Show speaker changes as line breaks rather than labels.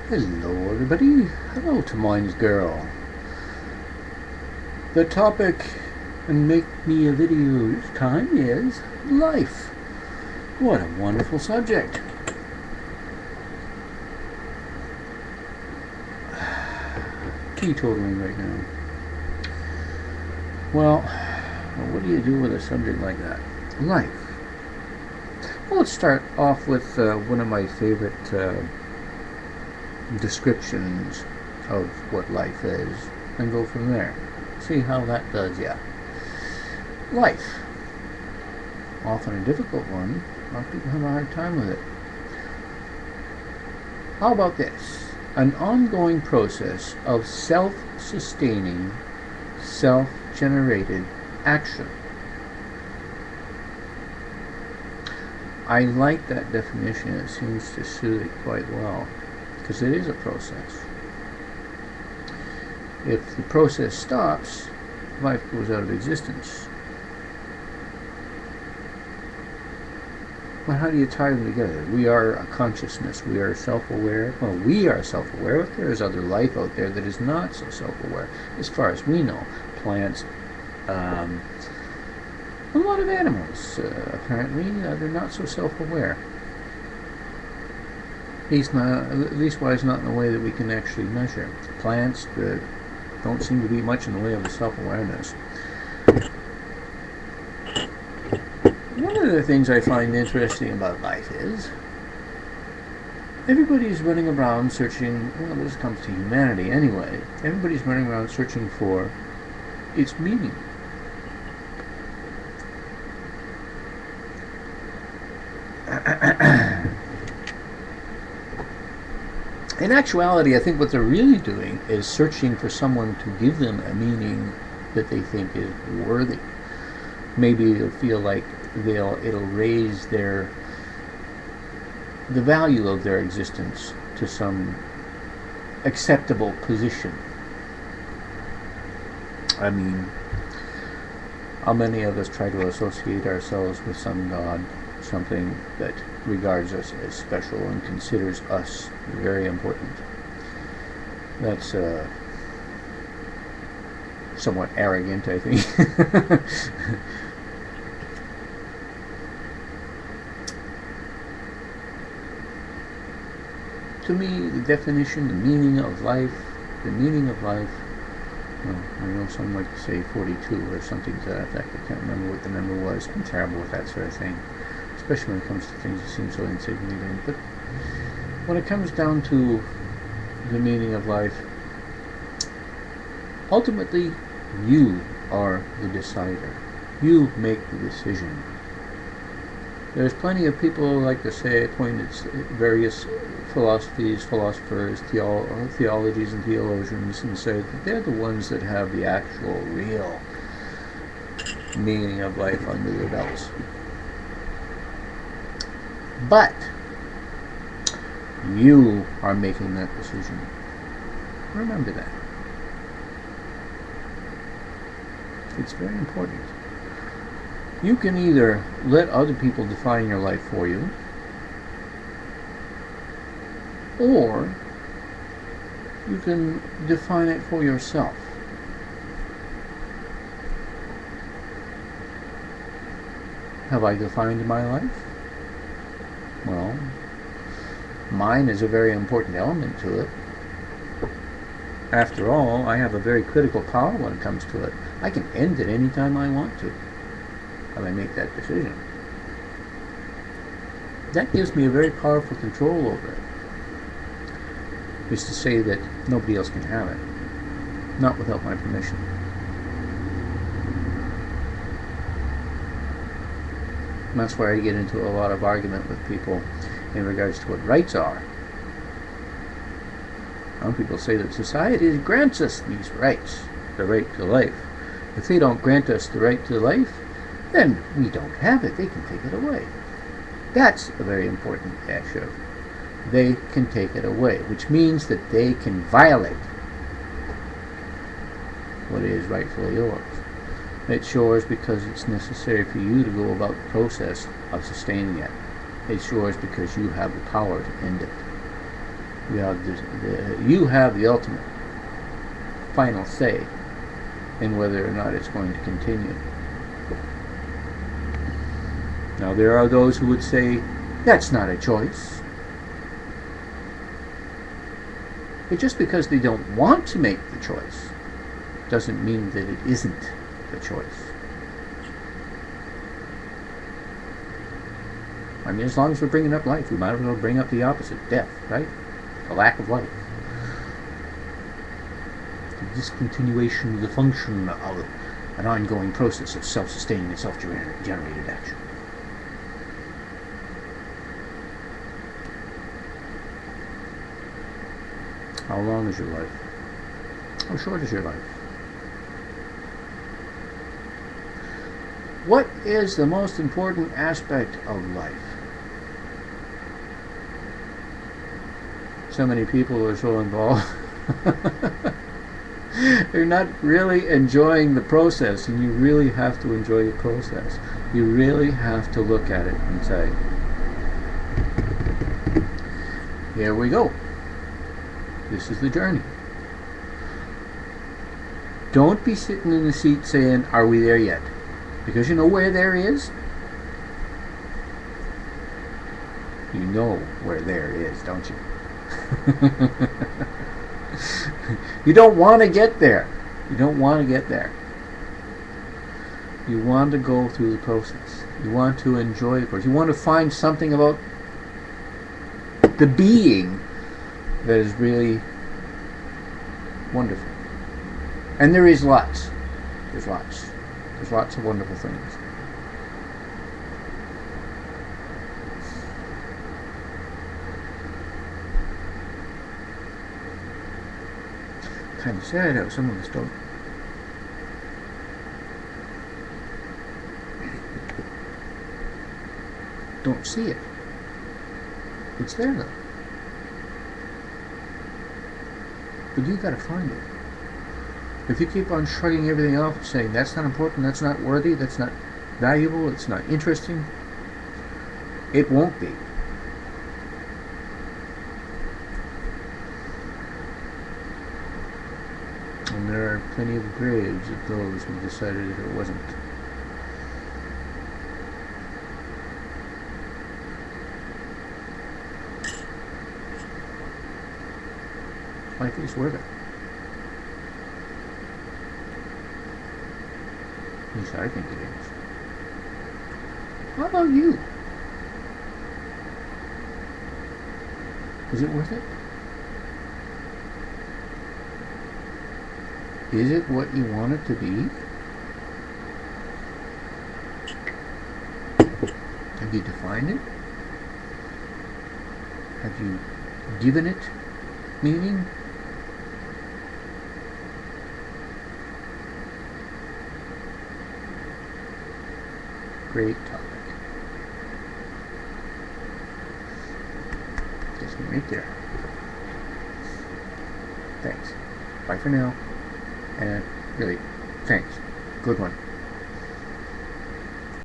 Hello everybody, hello to Mine's Girl. The topic and make me a video this time is life. What a wonderful subject. Teetotaling right now. Well, what do you do with a subject like that? Life. Well, let's start off with one of my favorite descriptions of what life is and go from there. See how that does ya. Life. Often a difficult one. A lot of people have a hard time with it. How about this? An ongoing process of self-sustaining, self-generated action. I like that definition. It seems to suit it quite well because it is a process. If the process stops, life goes out of existence. But how do you tie them together? We are a consciousness. We are self-aware. Well, we are self-aware, but there is other life out there that is not so self-aware, as far as we know. Plants, a lot of animals, apparently, they're not so self-aware. At least wise not in a way that we can actually measure. Plants don't seem to be much in the way of self-awareness. One of the things I find interesting about life is everybody's running around searching, well, this comes to humanity anyway, everybody's running around searching for its meaning. In actuality, I think what they're really doing is searching for someone to give them a meaning that they think is worthy. Maybe they'll feel like it'll raise the value of their existence to some acceptable position. I mean, how many of us try to associate ourselves with some god, something that regards us as special and considers us very important? That's somewhat arrogant, I think. To me, the definition, the meaning of life, well, I know some like to say 42 or something to that effect. I can't remember what the number was. I'm terrible with that sort of thing, especially when it comes to things that seem so insignificant. But when it comes down to the meaning of life, ultimately, you are the decider. You make the decision. There's plenty of people who like to say, point at various philosophies, philosophers, theologies and theologians, and say that they're the ones that have the actual, real meaning of life under their belts. But you are making that decision. Remember that. It's very important. You can either let other people define your life for you, or you can define it for yourself. Have I defined my life? Well, mine is a very important element to it. After all, I have a very critical power when it comes to it. I can end it any time I want to, if I make that decision. That gives me a very powerful control over it. Is to say that nobody else can have it, not without my permission. And that's where I get into a lot of argument with people in regards to what rights are. Some people say that society grants us these rights, the right to life. If they don't grant us the right to life, then we don't have it. They can take it away. That's a very important issue. They can take it away, which means that they can violate what is rightfully yours. It's yours because it's necessary for you to go about the process of sustaining it. It's yours because you have the power to end it. You have the ultimate final say in whether or not it's going to continue. Now, there are those who would say that's not a choice. But just because they don't want to make the choice doesn't mean that it isn't a choice. I mean, as long as we're bringing up life, we might as well bring up the opposite, death, right? The lack of life. The discontinuation of the function of an ongoing process of self-sustaining and self-generated action. How long is your life? How short is your life? What is the most important aspect of life? So many people are so involved. They're not really enjoying the process, and you really have to enjoy the process. You really have to look at it and say, here we go. This is the journey. Don't be sitting in the seat saying, are we there yet? Because you know where there is? You know where there is, don't you? You don't want to get there. You don't want to get there. You want to go through the process. You want to enjoy the process. You want to find something about the being that is really wonderful. And there is lots. There's lots. There's lots of wonderful things. Kind of sad how some of us don't see it. It's there though. But you gotta find it. If you keep on shrugging everything off and saying that's not important, that's not worthy, that's not valuable, it's not interesting, it won't be. And there are plenty of graves of those who decided that it wasn't. Life is worth it. At least I think it is. How about you? Is it worth it? Is it what you want it to be? Have you defined it? Have you given it meaning? Great topic. Just right there. Thanks. Bye for now. And really, thanks. Good one.